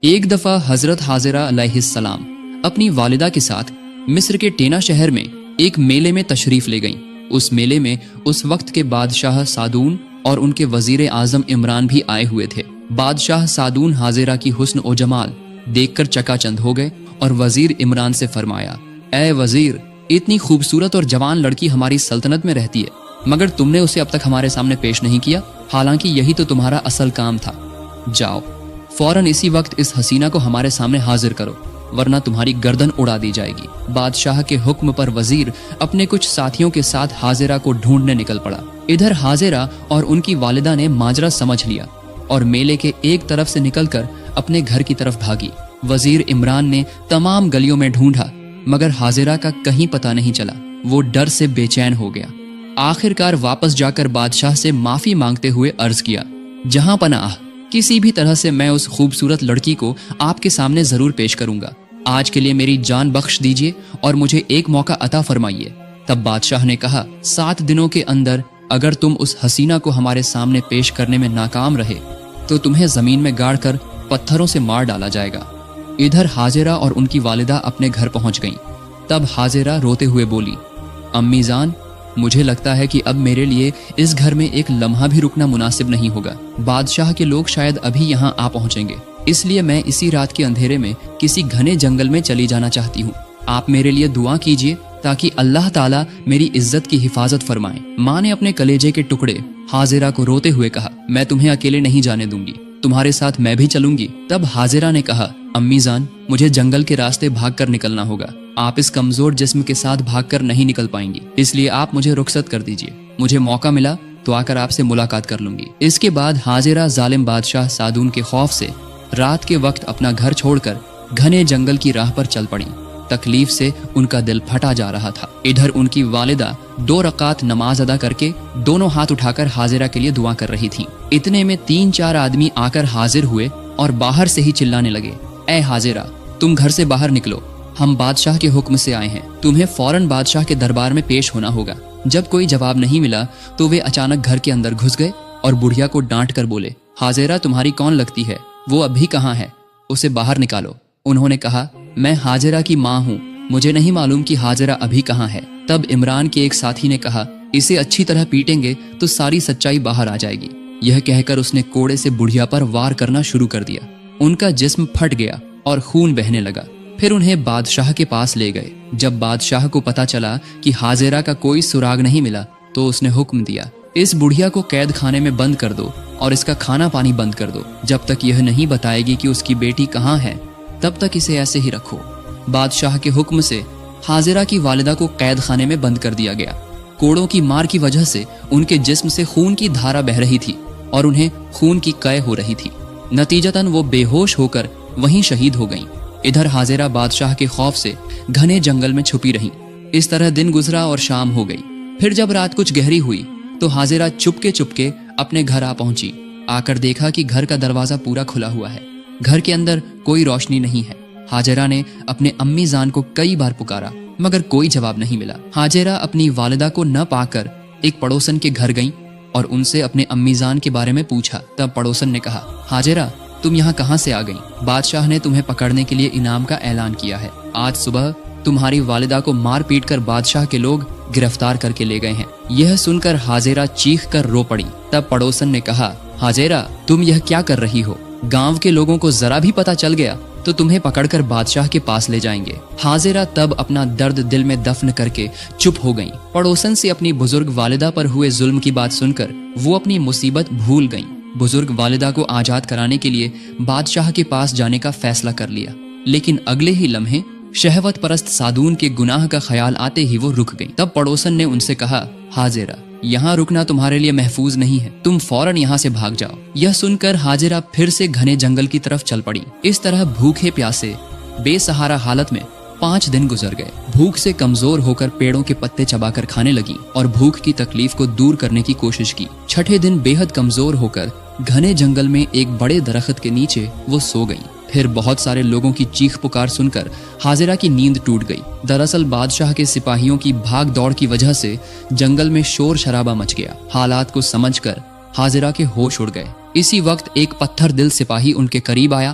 ایک دفعہ حضرت حاضرہ علیہ السلام اپنی والدہ کے ساتھ مصر کے ٹینا شہر میں ایک میلے میں تشریف لے گئیں۔ اس میلے میں اس وقت کے بادشاہ سادون اور ان کے وزیر اعظم عمران بھی آئے ہوئے تھے۔ بادشاہ سادون حاضرہ کی حسن و جمال دیکھ کر چکا چند ہو گئے اور وزیر عمران سے فرمایا، اے وزیر، اتنی خوبصورت اور جوان لڑکی ہماری سلطنت میں رہتی ہے، مگر تم نے اسے اب تک ہمارے سامنے پیش نہیں کیا، حالانکہ یہی تو تمہارا اصل کام تھا۔ جاؤ فوراً اسی وقت اس حسینہ کو ہمارے سامنے حاضر کرو، ورنہ تمہاری گردن اڑا دی جائے گی۔ بادشاہ کے حکم پر وزیر اپنے کچھ ساتھیوں کے ساتھ حاضرہ کو ڈھونڈنے نکل پڑا۔ ادھر حاضرہ اور ان کی والدہ نے ماجرا سمجھ لیا اور میلے کے ایک طرف سے نکل کر اپنے گھر کی طرف بھاگی۔ وزیر عمران نے تمام گلیوں میں ڈھونڈا، مگر حاضرہ کا کہیں پتہ نہیں چلا۔ وہ ڈر سے بے چین ہو گیا۔ آخر کار واپس جا کر بادشاہ سے معافی مانگتے ہوئے عرض کیا، جہاں پناہ، کسی بھی طرح سے میں اس خوبصورت لڑکی کو آپ کے سامنے ضرور پیش کروں گا۔ آج کے لیے میری جان بخش دیجیے اور مجھے ایک موقع عطا فرمائیے۔ تب بادشاہ نے کہا، 7 دنوں کے اندر اگر تم اس حسینہ کو ہمارے سامنے پیش کرنے میں ناکام رہے تو تمہیں زمین میں گاڑ کر پتھروں سے مار ڈالا جائے گا۔ ادھر حاضرہ اور ان کی والدہ اپنے گھر پہنچ گئیں۔ تب حاضرہ روتے ہوئے بولی، امی جان، مجھے لگتا ہے کہ اب میرے لیے اس گھر میں ایک لمحہ بھی رکنا مناسب نہیں ہوگا۔ بادشاہ کے لوگ شاید ابھی یہاں آ پہنچیں گے، اس لیے میں اسی رات کے اندھیرے میں کسی گھنے جنگل میں چلی جانا چاہتی ہوں۔ آپ میرے لیے دعا کیجیے تاکہ اللہ تعالیٰ میری عزت کی حفاظت فرمائے۔ ماں نے اپنے کلیجے کے ٹکڑے حاضرہ کو روتے ہوئے کہا، میں تمہیں اکیلے نہیں جانے دوں گی، تمہارے ساتھ میں بھی چلوں گی۔ تب حاضرہ نے کہا، امی جان، مجھے جنگل کے راستے بھاگ کر نکلنا ہوگا، آپ اس کمزور جسم کے ساتھ بھاگ کر نہیں نکل پائیں گی، اس لیے آپ مجھے رخصت کر دیجیے۔ مجھے موقع ملا تو آ کر آپ سے ملاقات کر لوں گی۔ اس کے بعد حاضرہ ظالم بادشاہ سادون کے خوف سے رات کے وقت اپنا گھر چھوڑ کر گھنے جنگل کی راہ پر چل پڑی۔ تکلیف سے ان کا دل پھٹا جا رہا تھا۔ ادھر ان کی والدہ 2 رکعت نماز ادا کر کے دونوں ہاتھ اٹھا کر حاضرہ کے لیے دعا کر رہی تھیں۔ اتنے میں 3-4 آدمی آ کر حاضر ہوئے اور باہر سے ہی چلانے لگے، اے حاضرہ، تم گھر سے باہر نکلو، ہم بادشاہ کے حکم سے آئے ہیں، تمہیں فوراً بادشاہ کے دربار میں پیش ہونا ہوگا۔ جب کوئی جواب نہیں ملا تو وہ اچانک گھر کے اندر گھس گئے اور بڑھیا کو ڈانٹ کر بولے، حاضرہ تمہاری کون لگتی ہے؟ وہ ابھی کہاں ہے؟ اسے باہر نکالو۔ انہوں نے کہا، میں حاضرہ کی ماں ہوں، مجھے نہیں معلوم کہ حاضرہ ابھی کہاں ہے۔ تب عمران کے ایک ساتھی نے کہا، اسے اچھی طرح پیٹیں گے تو ساری سچائی باہر آ جائے گی۔ یہ کہہ کر اس نے کوڑے سے بڑھیا پر وار کرنا شروع کر دیا۔ ان کا جسم پھٹ گیا اور خون بہنے لگا۔ پھر انہیں بادشاہ کے پاس لے گئے۔ جب بادشاہ کو پتا چلا کہ حاضرہ کا کوئی سراغ نہیں ملا تو اس نے حکم دیا، اس بڑھیا کو قید خانے میں بند کر دو اور اس کا کھانا پانی بند کر دو۔ جب تک یہ نہیں بتائے گی کہ اس کی بیٹی کہاں ہے تب تک اسے ایسے ہی رکھو۔ بادشاہ کے حکم سے حاضرہ کی والدہ کو قید خانے میں بند کر دیا گیا۔ کوڑوں کی مار کی وجہ سے ان کے جسم سے خون کی دھارا بہ رہی تھی اور انہیں خون کی قے ہو رہی تھی۔ نتیجتاً وہ بے ہوش ہو کر وہیں شہید ہو گئیں۔ ادھر حاضرہ بادشاہ کے خوف سے گھنے جنگل میں چھپی رہیں۔ اس طرح دن گزرا اور شام ہو گئی۔ پھر جب رات کچھ گہری ہوئی تو حاضرہ چپکے اپنے گھر آ پہنچی۔ آ کر دیکھا کہ گھر کا دروازہ پورا کھلا ہوا ہے، گھر کے اندر کوئی روشنی نہیں ہے۔ حاضرہ نے اپنے امی جان کو کئی بار پکارا مگر کوئی جواب نہیں ملا۔ حاضرہ اپنی والدہ کو نہ پا کر ایک پڑوسن کے گھر گئیں اور ان سے اپنے امی جان کے بارے میں پوچھا۔ تب پڑوسن نے کہا، حاضرہ، تم یہاں کہاں سے آ گئیں؟ بادشاہ نے تمہیں پکڑنے کے لیے انعام کا اعلان کیا ہے۔ آج صبح تمہاری والدہ کو مار پیٹ کر بادشاہ کے لوگ گرفتار کر کے لے گئے ہیں۔ یہ سن کر حاضرہ چیخ کر رو پڑی۔ تب پڑوسن نے کہا، حاضرہ، تم یہ کیا کر رہی ہو؟ گاؤں کے لوگوں کو ذرا بھی پتا چل گیا تو تمہیں پکڑ کر بادشاہ کے پاس لے جائیں گے۔ حاضرہ تب اپنا درد دل میں دفن کر کے چپ ہو گئیں۔ پڑوسن سے اپنی بزرگ والدہ پر ہوئے ظلم کی بات سن کر وہ اپنی مصیبت بھول گئیں۔ بزرگ والدہ کو آزاد کرانے کے لیے بادشاہ کے پاس جانے کا فیصلہ کر لیا، لیکن اگلے ہی لمحے شہوت پرست سادون کے گناہ کا خیال آتے ہی وہ رک گئی۔ تب پڑوسن نے ان سے کہا، حاضرہ، یہاں رکنا تمہارے لیے محفوظ نہیں ہے، تم فوراً یہاں سے بھاگ جاؤ۔ یہ سن کر حاضرہ پھر سے گھنے جنگل کی طرف چل پڑی۔ اس طرح بھوکے پیاسے بے سہارا حالت میں 5 دن گزر گئے۔ بھوک سے کمزور ہو کر پیڑوں کے پتے چبا کر کھانے لگی اور بھوک کی تکلیف کو دور کرنے کی کوشش کی۔ 6 دن بے حد کمزور ہو کر گھنے جنگل میں ایک بڑے درخت کے نیچے وہ سو گئیں۔ پھر بہت سارے لوگوں کی چیخ پکار سن کر حاضرہ کی نیند ٹوٹ گئی۔ دراصل بادشاہ کے سپاہیوں کی بھاگ دوڑ کی وجہ سے جنگل میں شور شرابہ مچ گیا۔ حالات کو سمجھ کر حاضرہ کے ہوش اڑ گئے۔ اسی وقت ایک پتھر دل سپاہی ان کے قریب آیا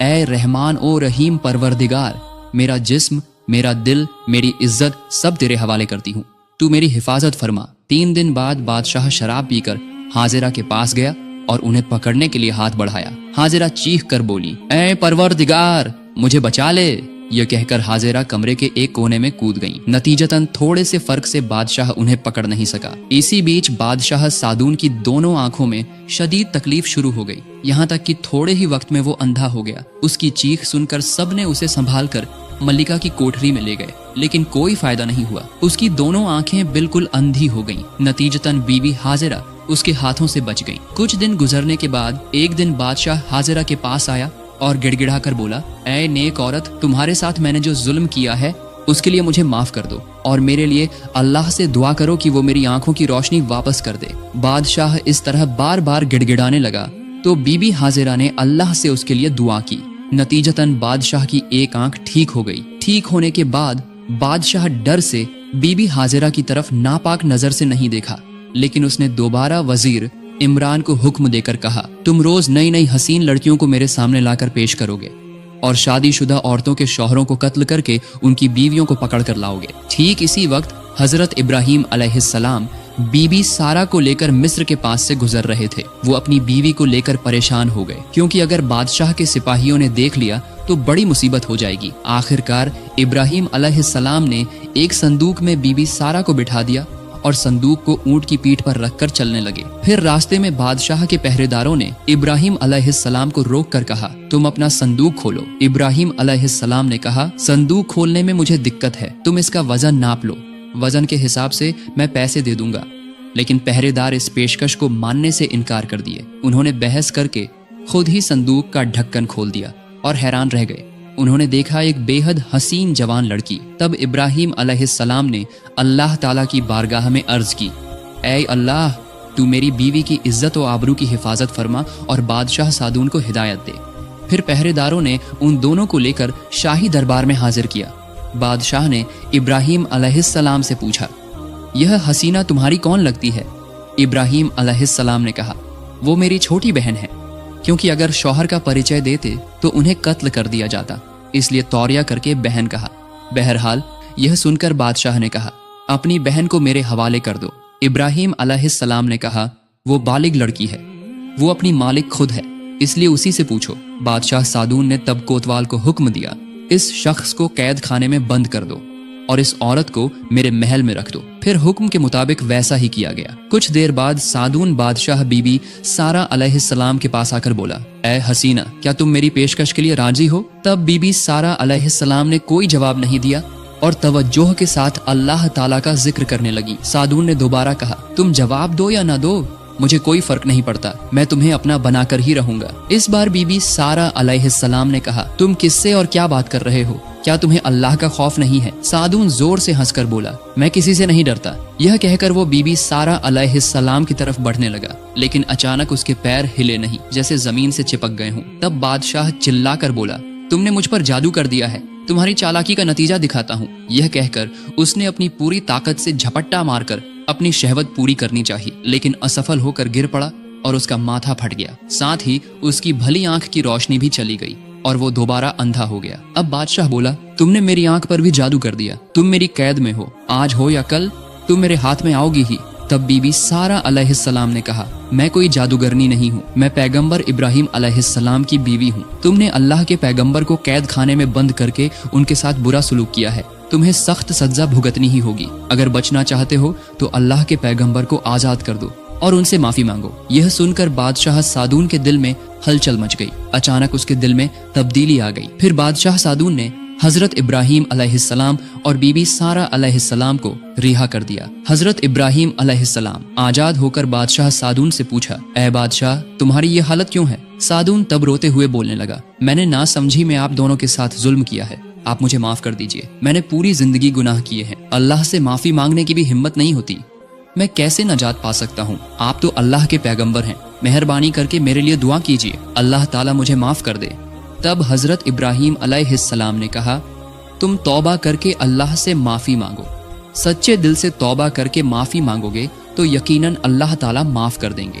اے رحمان او رحیم پروردگار، میرا جسم، میرا دل، میری عزت سب تیرے حوالے کرتی ہوں، تو میری حفاظت فرما۔ 3 دن بعد بادشاہ شراب پی کر حاضرہ کے پاس گیا اور انہیں پکڑنے کے لیے ہاتھ بڑھایا۔ حاضرہ چیخ کر بولی، اے پروردگار مجھے بچا لے۔ یہ کہہ کر حاضرہ کمرے کے ایک کونے میں کود گئیں۔ نتیجتاً تھوڑے سے فرق سے بادشاہ انہیں پکڑ نہیں سکا۔ اسی بیچ بادشاہ سادون کی دونوں آنکھوں میں شدید تکلیف شروع ہو گئی، یہاں تک کہ تھوڑے ہی وقت میں وہ اندھا ہو گیا۔ اس کی چیخ سن کر سب نے اسے سنبھال کر ملکہ کی کوٹری میں لے گئے، لیکن کوئی فائدہ نہیں ہوا۔ اس کی دونوں آنکھیں بالکل اندھی ہو گئیں۔ نتیجتاً بی بی حاضرہ اس کے ہاتھوں سے بچ گئیں۔ کچھ دن گزرنے کے بعد ایک دن بادشاہ حاضرہ کے پاس آیا اور گڑ گڑا کر بولا، اے نیک عورت، تمہارے ساتھ میں نے جو ظلم کیا ہے اس کے لیے مجھے معاف کر دو اور میرے لیے اللہ سے دعا کرو کہ وہ میری آنکھوں کی روشنی واپس کر دے۔ بادشاہ اس طرح بار بار گڑ گڑانے لگا تو بی بی حاضرہ نے اللہ سے اس کے لیے دعا کی۔ نتیجتاً بادشاہ کی ایک آنکھ ٹھیک ہو گئی۔ ٹھیک ہونے کے بعد بادشاہ ڈر سے بی بی حاضرہ کی طرف ناپاک نظر سے نہیں دیکھا، لیکن اس نے دوبارہ وزیر عمران کو حکم دے کر کہا، تم روز نئی نئی حسین لڑکیوں کو میرے سامنے لا کر پیش کرو گے اور شادی شدہ عورتوں کے شوہروں کو قتل کر کے ان کی بیویوں کو پکڑ کر لاؤ گے۔ ٹھیک اسی وقت حضرت ابراہیم علیہ السلام بی بی سارہ کو لے کر مصر کے پاس سے گزر رہے تھے۔ وہ اپنی بیوی کو لے کر پریشان ہو گئے، کیونکہ اگر بادشاہ کے سپاہیوں نے دیکھ لیا تو بڑی مصیبت ہو جائے گی۔ آخر کار ابراہیم علیہ السلام نے ایک صندوق میں بی بی سارہ کو بٹھا دیا اور صندوق کو اونٹ کی پیٹھ پر رکھ کر چلنے لگے۔ پھر راستے میں بادشاہ کے پہرے داروں نے ابراہیم علیہ السلام کو روک کر کہا، تم اپنا صندوق کھولو۔ ابراہیم علیہ السلام نے کہا، صندوق کھولنے میں مجھے دقت ہے، تم اس کا وزن ناپ لو، وزن کے حساب سے میں پیسے دے دوں گا۔ لیکن پہرے دار اس پیشکش کو ماننے سے انکار کر دیے۔ انہوں نے بحث کر کے خود ہی صندوق کا ڈھکن کھول دیا اور حیران رہ گئے۔ انہوں نے دیکھا ایک بے حد حسین جوان لڑکی۔ تب ابراہیم علیہ السلام نے اللہ تعالیٰ کی بارگاہ میں عرض کی، اے اللہ، تو میری بیوی کی عزت و آبرو کی حفاظت فرما اور بادشاہ سادون کو ہدایت دے۔ پھر پہرے داروں نے ان دونوں کو لے کر شاہی دربار میں حاضر کیا۔ بادشاہ نے ابراہیم علیہ السلام سے پوچھا، یہ حسینہ تمہاری کون لگتی ہے؟ ابراہیم علیہ السلام نے کہا، وہ میری چھوٹی بہن ہے، کیونکہ اگر شوہر کا پریچے دیتے تو انہیں قتل کر دیا جاتا، اس لیے توریہ کر کے بہن کہا۔ بہرحال یہ سن کر بادشاہ نے کہا، اپنی بہن کو میرے حوالے کر دو۔ ابراہیم علیہ السلام نے کہا، وہ بالغ لڑکی ہے، وہ اپنی مالک خود ہے، اس لیے اسی سے پوچھو۔ بادشاہ سادون نے تب کوتوال کو حکم دیا، اس شخص کو قید خانے میں بند کر دو اور اس عورت کو میرے محل میں رکھ دو۔ پھر حکم کے مطابق ویسا ہی کیا گیا۔ کچھ دیر بعد سادون بادشاہ بی بی سارہ علیہ السلام کے پاس آ کر بولا، اے حسینہ، کیا تم میری پیشکش کے لیے راضی ہو؟ تب بی بی سارہ علیہ السلام نے کوئی جواب نہیں دیا اور توجہ کے ساتھ اللہ تعالیٰ کا ذکر کرنے لگی۔ سادون نے دوبارہ کہا، تم جواب دو یا نہ دو، مجھے کوئی فرق نہیں پڑتا، میں تمہیں اپنا بنا کر ہی رہوں گا۔ اس بار بی بی سارہ علیہ السلام نے کہا، تم کس سے اور کیا بات کر رہے ہو؟ کیا تمہیں اللہ کا خوف نہیں ہے؟ سادون زور سے ہنس کر بولا، میں کسی سے نہیں ڈرتا۔ یہ کہہ کر وہ بی بی سارہ علیہ السلام کی طرف بڑھنے لگا، لیکن اچانک اس کے پیر ہلے نہیں، جیسے زمین سے چپک گئے ہوں۔ تب بادشاہ چلا کر بولا، تم نے مجھ پر جادو کر دیا ہے، تمہاری چالاکی کا نتیجہ دکھاتا ہوں۔ یہ کہہ کر اس نے اپنی پوری طاقت سے جھپٹا مار کر اپنی شہوت پوری کرنی چاہی، لیکن اسفل ہو کر گر پڑا اور اس کا ماتھا پھٹ گیا، ساتھ ہی اس کی بھلی آنکھ کی روشنی بھی چلی گئی اور وہ دوبارہ اندھا ہو گیا۔ اب بادشاہ بولا، تم نے میری آنکھ پر بھی جادو کر دیا، تم میری قید میں ہو، آج ہو یا کل تم میرے ہاتھ میں آؤ گی ہی۔ تب بی بی سارہ علیہ السلام نے کہا، میں کوئی جادوگرنی نہیں ہوں، میں پیغمبر ابراہیم علیہ السلام کی بیوی ہوں۔ تم نے اللہ کے پیغمبر کو قید خانے میں بند کر کے ان کے ساتھ برا سلوک کیا ہے، تمہیں سخت سزا بھگتنی ہی ہوگی۔ اگر بچنا چاہتے ہو تو اللہ کے پیغمبر کو آزاد کر دو اور ان سے معافی مانگو۔ یہ سن کر بادشاہ سادون کے دل میں ہلچل مچ گئی، اچانک اس کے دل میں تبدیلی آ گئی۔ پھر بادشاہ سادون نے حضرت ابراہیم علیہ السلام اور بی بی سارہ علیہ السلام کو رہا کر دیا۔ حضرت ابراہیم علیہ السلام آزاد ہو کر بادشاہ سادون سے پوچھا، اے بادشاہ، تمہاری یہ حالت کیوں ہے؟ سادون تب روتے ہوئے بولنے لگا، میں نے نہ سمجھی میں آپ دونوں کے ساتھ ظلم کیا ہے، آپ مجھے معاف کر دیجئے، میں نے پوری زندگی گناہ کیے ہیں، اللہ سے معافی مانگنے کی بھی ہمت نہیں ہوتی، میں کیسے نجات پا سکتا ہوں؟ آپ تو اللہ کے پیغمبر ہیں، مہربانی کر کے میرے لیے دعا کیجئے، اللہ تعالیٰ مجھے معاف کر دے۔ تب حضرت ابراہیم علیہ السلام نے کہا، تم توبہ کر کے اللہ سے معافی مانگو، سچے دل سے توبہ کر کے معافی مانگو گے تو یقیناً اللہ تعالیٰ معاف کر دیں گے۔